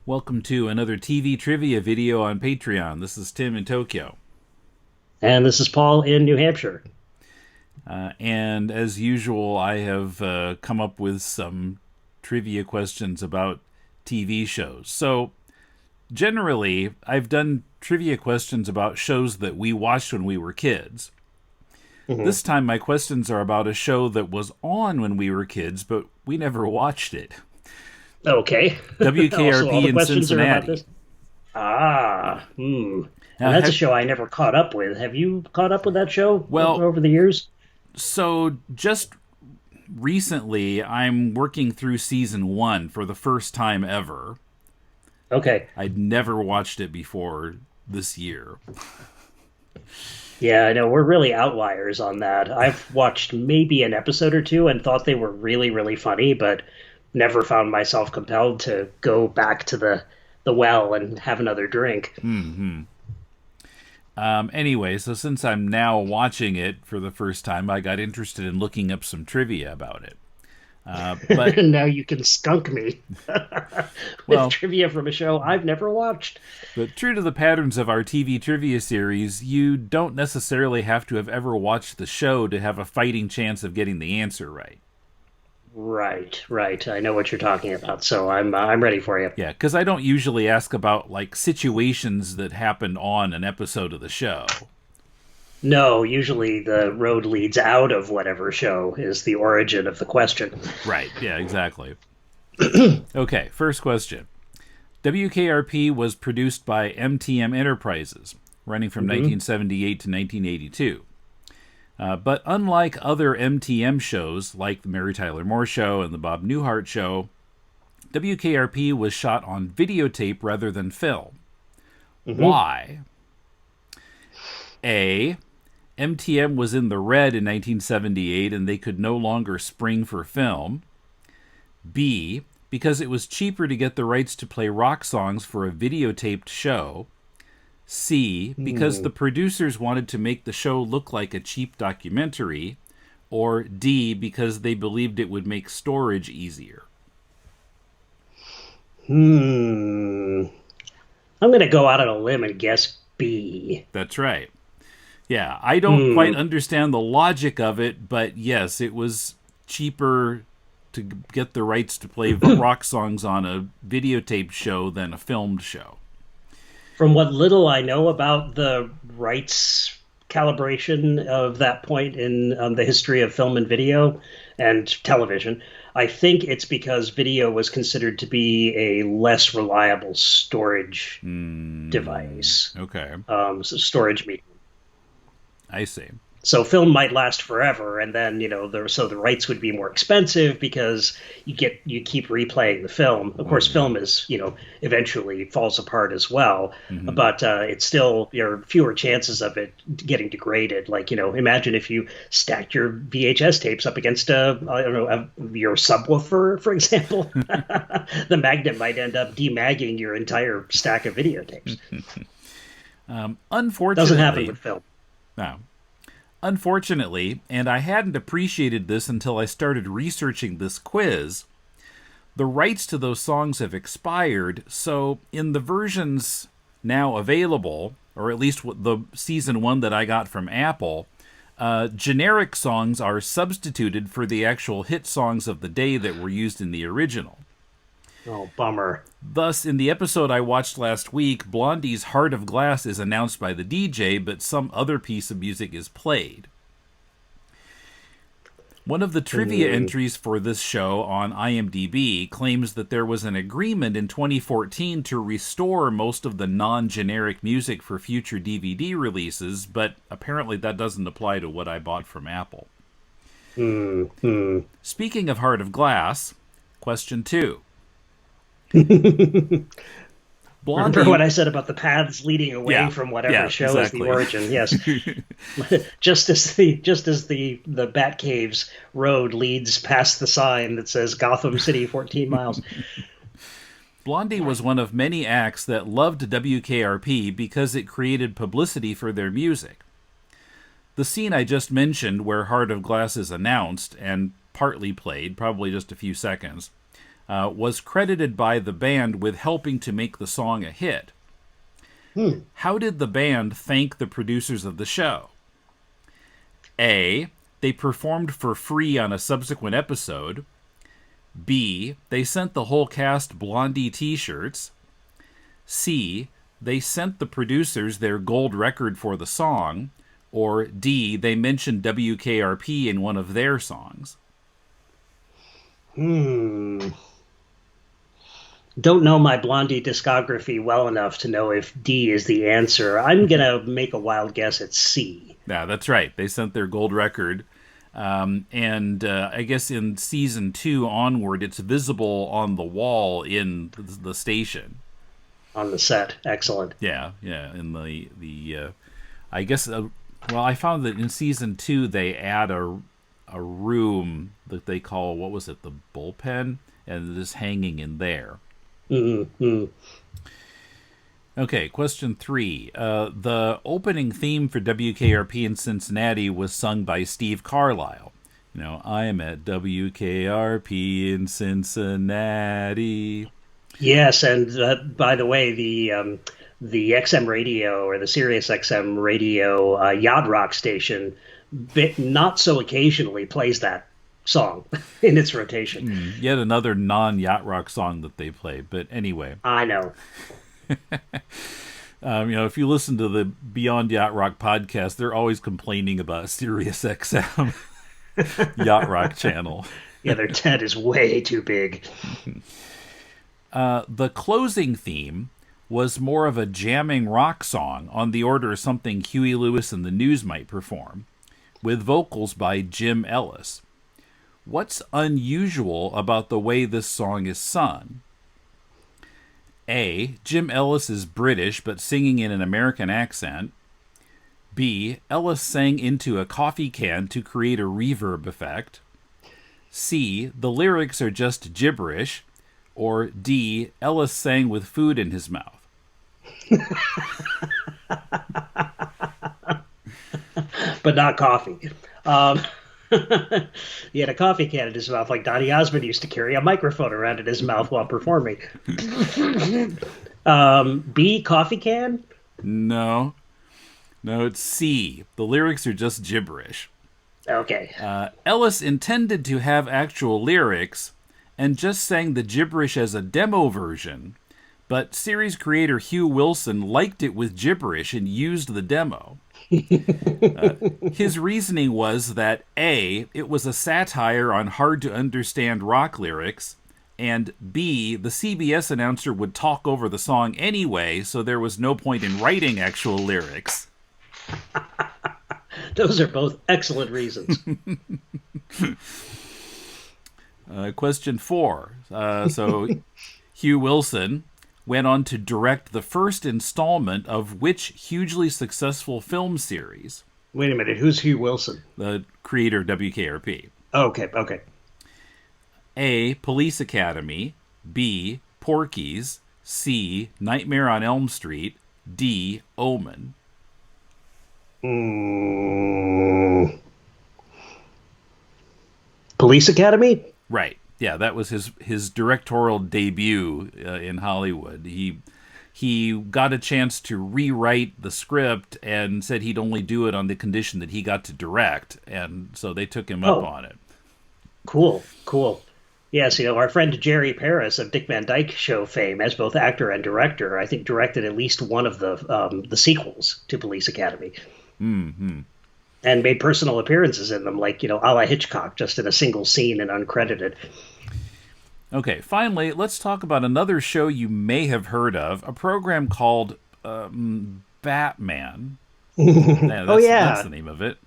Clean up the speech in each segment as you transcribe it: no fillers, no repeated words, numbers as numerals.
Welcome to another TV trivia video on Patreon. This is Tim in Tokyo. And this is Paul in New Hampshire. And as usual, I have come up with some trivia questions about TV shows. So, generally, I've done trivia questions about shows that we watched when we were kids. Hmm. This time, my questions are about a show that was on when we were kids, but we never watched it. Okay. Also, all WKRP the in questions are about Cincinnati. this. Ah, Now, And that's a show I never caught up with. Have you caught up with that show well, over the years? so just recently, I'm working through season one for the first time ever. Okay. I'd never watched it before this year. Yeah, I know we're really outliers on that. I've watched maybe an episode or two and thought they were really, really funny, but never found myself compelled to go back to the well and have another drink. Anyway, so since I'm now watching it for the first time, I got interested in looking up some trivia about it. But, And now you can skunk me with well, trivia from a show I've never watched. but true to the patterns of our TV trivia series, you don't necessarily have to have ever watched the show to have a fighting chance of getting the answer right. Right, right. I know what you're talking about, so I'm ready for you. Yeah, because I don't usually ask about like situations that happened on an episode of the show. No, usually the road leads out of whatever show is the origin of the question. Right, yeah, exactly. Okay, first question. WKRP was produced by MTM Enterprises, running from Hmm. 1978 to 1982. But unlike other MTM shows, like The Mary Tyler Moore Show and The Bob Newhart Show, WKRP was shot on videotape rather than film. Hmm. Why? A. MTM was in the red in 1978 and they could no longer spring for film. B. Because it was cheaper to get the rights to play rock songs for a videotaped show. C. Because Hmm. the producers wanted to make the show look like a cheap documentary. Or D. Because they believed it would make storage easier. Hmm. I'm going to go out on a limb and guess B. That's right. Yeah, I don't quite Hmm. understand the logic of it, but yes, it was cheaper to get the rights to play rock songs on a videotaped show than a filmed show. From what little I know about the rights calibration of that point in the history of film and video and television, I think it's because video was considered to be a less reliable storage device, Okay, so storage medium. I see. So film might last forever, and then the rights would be more expensive because you keep replaying the film. Of course, film is eventually falls apart as well, but it's still there are fewer chances of it getting degraded. Like imagine if you stacked your VHS tapes up against I don't know your subwoofer, for example, the magnet might end up demagging your entire stack of videotapes. Doesn't happen Unfortunately, with film. no. Unfortunately, and I hadn't appreciated this until I started researching this quiz, the rights to those songs have expired, so in the versions now available, or at least the season one that I got from Apple, generic songs are substituted for the actual hit songs of the day that were used in the original. Oh, bummer. Thus, in the episode I watched last week, Blondie's Heart of Glass is announced by the DJ, but some other piece of music is played. One of the trivia Hmm. entries for this show on IMDb claims that there was an agreement in 2014 to restore most of the non generic music for future DVD releases, but apparently that doesn't apply to what I bought from Apple. Hmm. Hmm. Speaking of Heart of Glass, question 2. Remember Blondie. what I said about the paths leading away Yeah, from whatever yeah, show is the exactly. origin? Yes, just as the Bat Caves road leads past the sign that says Gotham City, 14 miles. Blondie was one of many acts that loved WKRP because it created publicity for their music. The scene I just mentioned, where Heart of Glass is announced and partly played, probably just a few seconds, was credited by the band with helping to make the song a hit. How did the band thank the producers of the show? A. They performed for free on a subsequent episode. B. They sent the whole cast Blondie t-shirts. C. They sent the producers their gold record for the song. Or D. They mentioned WKRP in one of their songs. Don't know my Blondie discography well enough to know if D is the answer. I'm going to make a wild guess at C. Yeah, that's right. They sent their gold record. And I guess in season 2 onward, it's visible on the wall in the station. On the set. Excellent. Yeah. In the I guess, I found that in season 2, they add a room that they call, what was it, the bullpen? And it is hanging in there. Mm-hmm. Okay, question 3. The opening theme for WKRP in Cincinnati was sung by Steve Carlisle. I am at WKRP in Cincinnati. Yes, and by the way, the XM radio or the Sirius XM radio yacht rock station, not so occasionally plays that song in its rotation. Yet another non-yacht rock song that they play. But anyway. I know. If you listen to the Beyond Yacht Rock podcast, they're always complaining about Sirius XM Yacht Rock channel. Yeah, their tent is way too big. The closing theme was more of a jamming rock song on the order of something Huey Lewis and the News might perform, with vocals by Jim Ellis. What's unusual about the way this song is sung? A. Jim Ellis is British but singing in an American accent. B. Ellis sang into a coffee can to create a reverb effect. C. The lyrics are just gibberish. Or D. Ellis sang with food in his mouth. But not coffee. He had a coffee can in his mouth, like Donny Osmond used to carry a microphone around in his mouth while performing. B, coffee can? No, it's C. The lyrics are just gibberish. Okay. Ellis intended to have actual lyrics and just sang the gibberish as a demo version, but series creator Hugh Wilson liked it with gibberish and used the demo. His reasoning was that A, it was a satire on hard-to-understand rock lyrics, and B, the CBS announcer would talk over the song anyway, so there was no point in writing actual lyrics. Those are both excellent reasons. Question 4. So Hugh Wilson went on to direct the first installment of which hugely successful film series? Wait a minute, who's Hugh Wilson? The creator of WKRP. Okay. A. Police Academy. B. Porky's. C. Nightmare on Elm Street. D. Omen. Police Academy? Right. Yeah, that was his directorial debut in Hollywood. He got a chance to rewrite the script and said he'd only do it on the condition that he got to direct, and so they took him up on it. Cool. Yes, our friend Jerry Paris of Dick Van Dyke Show fame, as both actor and director, I think directed at least one of the sequels to Police Academy. Mm-hmm. And made personal appearances in them, like, a la Hitchcock, just in a single scene and uncredited. Okay, finally, let's talk about another show you may have heard of, a program called Batman. That's the name of it.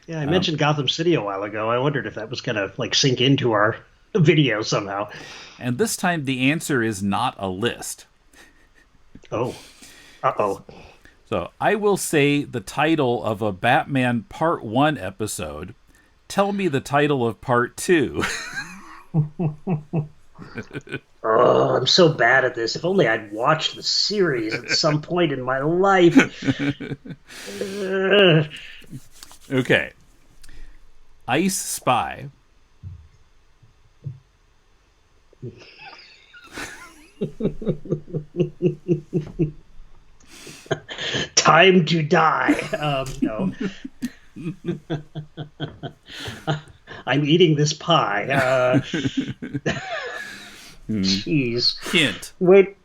Yeah, I mentioned Gotham City a while ago. I wondered if that was going to sink into our video somehow. And this time the answer is not a list. Oh. Uh-oh. So I will say the title of a Batman Part 1 episode. Tell me the title of Part 2. Oh, I'm so bad at this. If only I'd watched the series at some point in my life. Okay. Ice Spy. Time to die. No, I'm eating this pie. Jeez. Hint. Wait.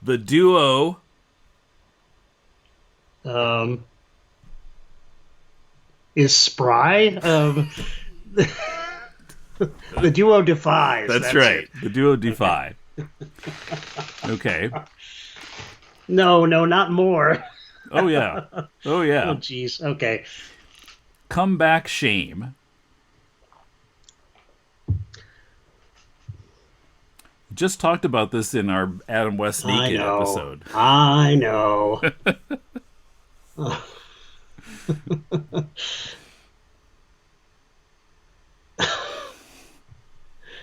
The duo Um, is spry. The duo defies. That's That's right. it. The duo Okay. Defy. Okay. No, no, not more. Oh yeah. Oh Oh, yeah. jeez. Okay. Comeback shame. Just talked about this in our Adam West I Naked know. episode. I know.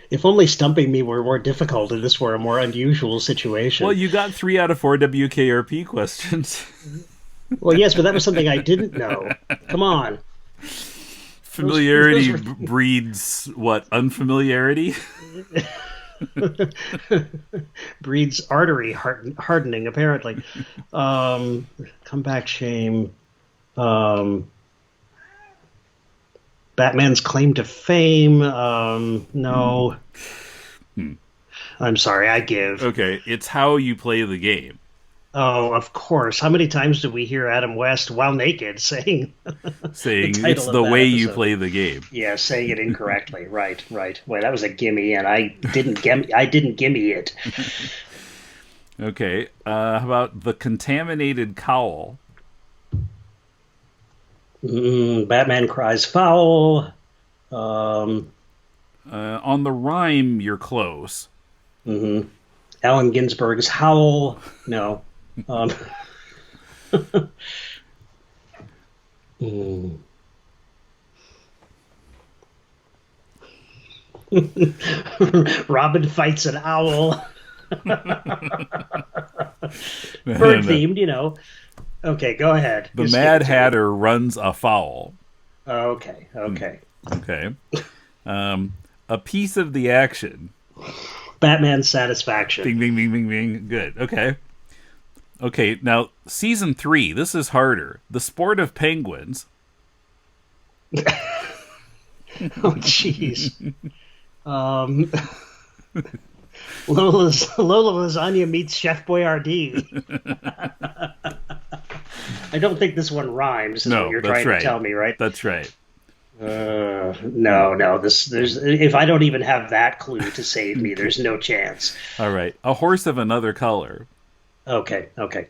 If only stumping me were more difficult and this were a more unusual Well, situation. you got 3 out of 4 WKRP questions. Well, yes, but that was something I didn't know. Come on. Those Familiarity were breeds what? Unfamiliarity? breeds artery hardening, apparently. Comeback shame. Um, Batman's claim to fame. No. I'm sorry, I give. Okay, it's how you play the game. Oh, of course. How many times did we hear Adam West while naked saying the Saying it's title of the that way you episode? play the game. Yeah, saying it incorrectly. Right, right. Well, that was a gimme, and I didn't gimme it. Okay, how about the contaminated cowl? Batman cries foul. Um, On the rhyme, you're close. mhm. Allen Ginsberg's howl. No. Um, mm. Robin fights an owl. Bird The themed, Okay, go ahead. Just give Mad it to me. Hatter runs afoul. Okay, okay. Okay. Um, a piece of the action. Batman's satisfaction. Bing, bing, bing, bing, bing. Good. Okay. Okay, now, season 3. This is harder. The sport of penguins. Oh, jeez. Um, Lola Lasagna meets Chef Boyardee. I don't think this one rhymes, is what No, you're that's trying to right. tell me, right? That's right. No, no. There's if I don't even have that clue to save me, there's no chance. All right. A horse of another color. Okay, okay.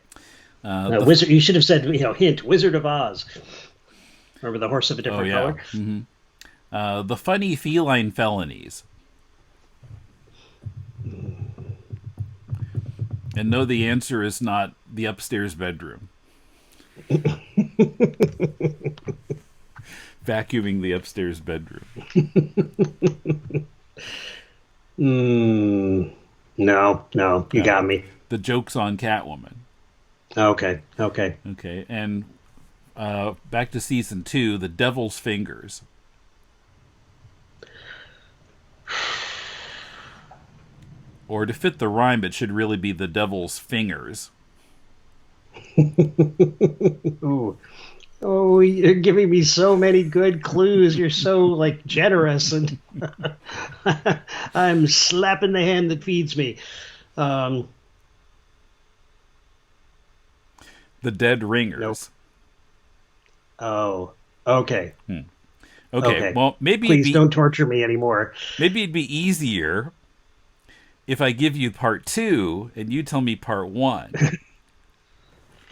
The Wizard. You should have said, hint, Wizard of Oz. Remember the horse of a Oh different yeah. color? The funny feline felonies. And no, the answer is not the upstairs bedroom. Vacuuming the upstairs bedroom. No, no. You No. got me. The joke's on Catwoman. Okay, okay. Okay, and back to season 2, the Devil's Fingers. Or to fit the rhyme, it should really be the Devil's Fingers. Ooh. Oh, you're giving me so many good clues. You're so generous, and I'm slapping the hand that feeds me. Um, The Dead nope. Ringers. Oh, okay, Okay, okay. well, Please don't torture me anymore. maybe it'd be easier if I give you part 2 and you tell me part 1.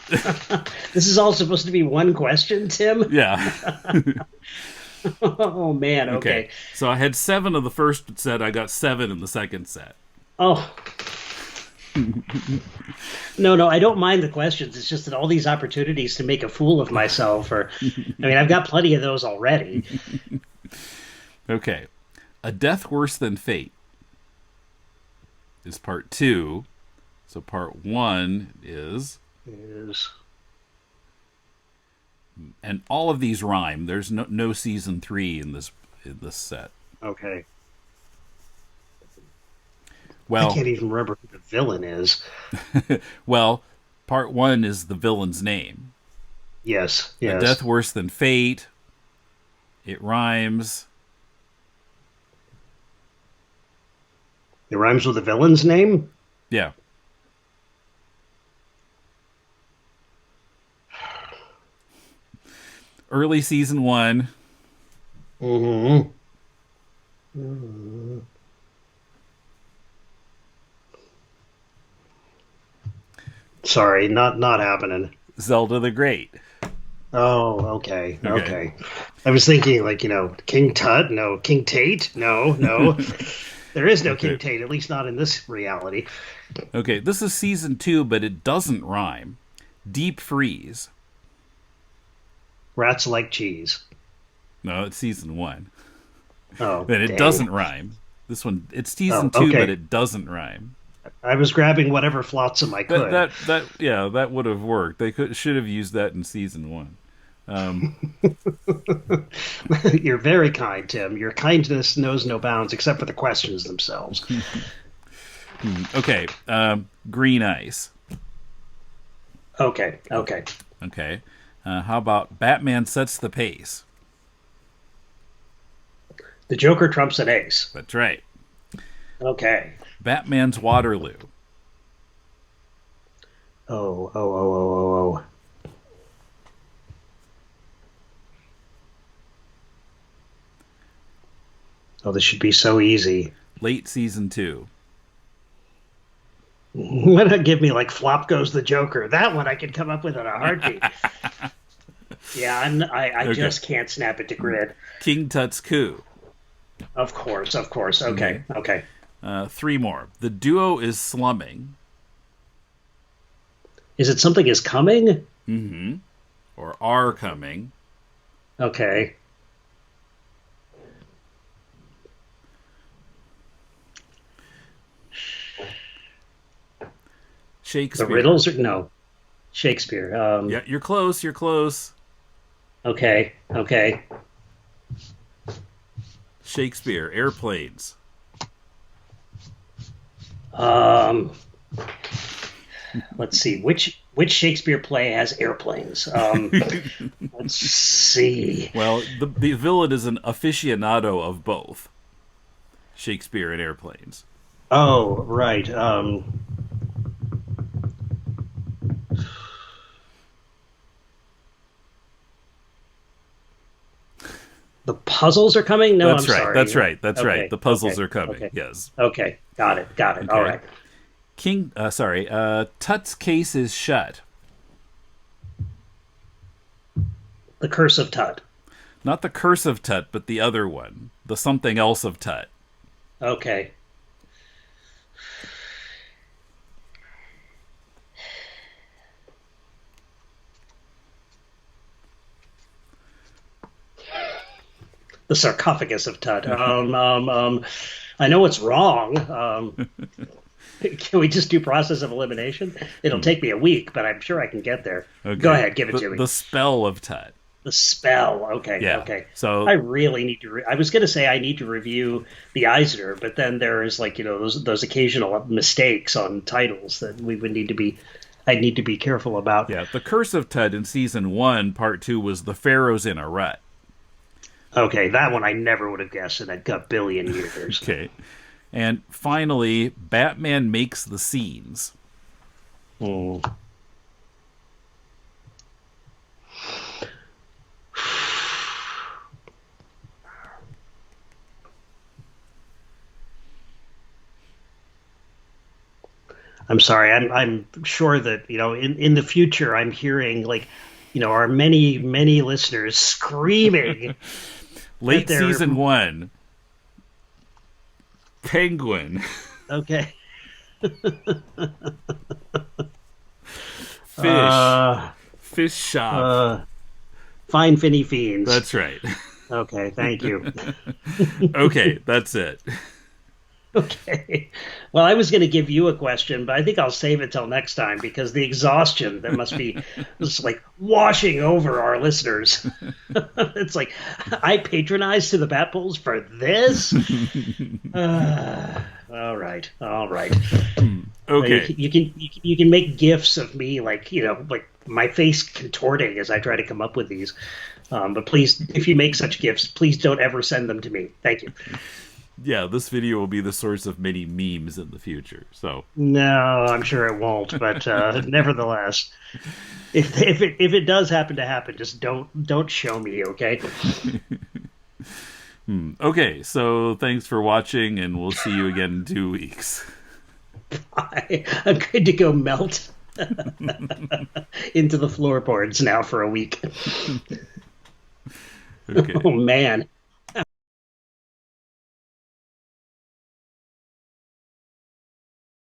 This is all supposed to be one question, Tim. Yeah. Oh man. Okay. Okay. So I had 7 of the first set. I got 7 in the second set. Oh. No, no, I don't mind the questions. It's just that all these opportunities to make a fool of myself I've got plenty of those already. Okay. A Death Worse Than Fate is part 2. So part 1 is, Is and all of these rhyme. There's no season 3 in this set. okay. I Well, can't even remember who the villain is. well, part one is the villain's name. Yes, A death yes. worse than fate. It rhymes. It rhymes with the villain's name? Yeah. Early season one. Mm-hmm. Sorry, not happening. Zelda the Great. Oh, okay, Okay. okay. I was thinking like, King Tut? No. King Tate? No, no. There is no Okay. King Tate, at least not in this reality. Okay. This is season two, but it doesn't rhyme. Deep freeze. Rats like cheese. No, it's season one. Oh, And it dang. doesn't rhyme. This one, it's Oh, season two, but okay. it doesn't rhyme. I was grabbing whatever flotsam I That could. that that yeah, that would have worked. They should have used that in season one. Um, You're very kind, Tim. Your kindness knows no bounds except for the questions themselves. okay, green ice. Okay, okay. Okay, how about Batman sets the pace? The Joker trumps an ace. That's right. Okay. Batman's Waterloo. Oh, oh, oh, oh, oh, oh. Oh, this should be so easy. Late season two. Why not give me like Flop Goes the Joker? That one I could come up with in a heartbeat. Yeah, I Okay. just can't snap it to grid. King Tut's coup. Of course, of course. Okay, okay. Three more. The duo is slumming. Is it something is coming? Mm-hmm. Or are coming. Okay. The Shakespeare. riddles are no Shakespeare. Yeah, you're close. You're close. Okay, okay. Shakespeare. Airplanes. Um, let's see which Shakespeare play has airplanes. Let's see. Well, the villain is an aficionado of both Shakespeare and airplanes. Oh, right. The puzzles are coming. No, I'm That's right. sorry. That's right. That's Okay, right. The puzzles okay, are coming. okay, Yes. okay. Got it. Got it. All Okay. right. Tut's case is shut. The Curse of Tut. Not the curse of Tut, but the other one. The something else of Tut. Okay. The sarcophagus of Tut. I know it's wrong. Can we just do process of elimination? It'll take me a week, but I'm sure I can get there. Okay. Go ahead, give it to me. The spell of Tut. The spell. Okay, Yeah. okay. So I really need to. I was going to say I need to review the Eisner, but then there is like those occasional mistakes on titles that we would need to be. I need to be careful about. yeah, the curse of Tut in season one, part two was the Pharaoh's in a rut. Okay, that one I never would have guessed in a gut billion years. Okay. And finally, Batman makes the scenes. Hmm. I'm sorry. I'm sure that in the future I'm hearing like our many listeners screaming Late that they're season one, Penguin, okay. Fish, Fish Shop. Fine Finny Fiends. That's right. Okay, thank you. Okay, that's it. Okay. Well, I was going to give you a question, but I think I'll save it till next time because the exhaustion that must be just like washing over our listeners. It's like I patronized to the Bat Bulls for this. All right. All right. Okay. You can make gifs of me, like, like my face contorting as I try to come up with these. But please, if you make such gifs, please don't ever send them to me. Thank you. Yeah, this video will be the source of many memes in the future. So, No, I'm sure it won't. But nevertheless, if it does happen to happen, just don't show me, okay? okay. So thanks for watching, and we'll see you again in 2 weeks. I'm going to go melt into the floorboards now for a week. Okay. Oh man.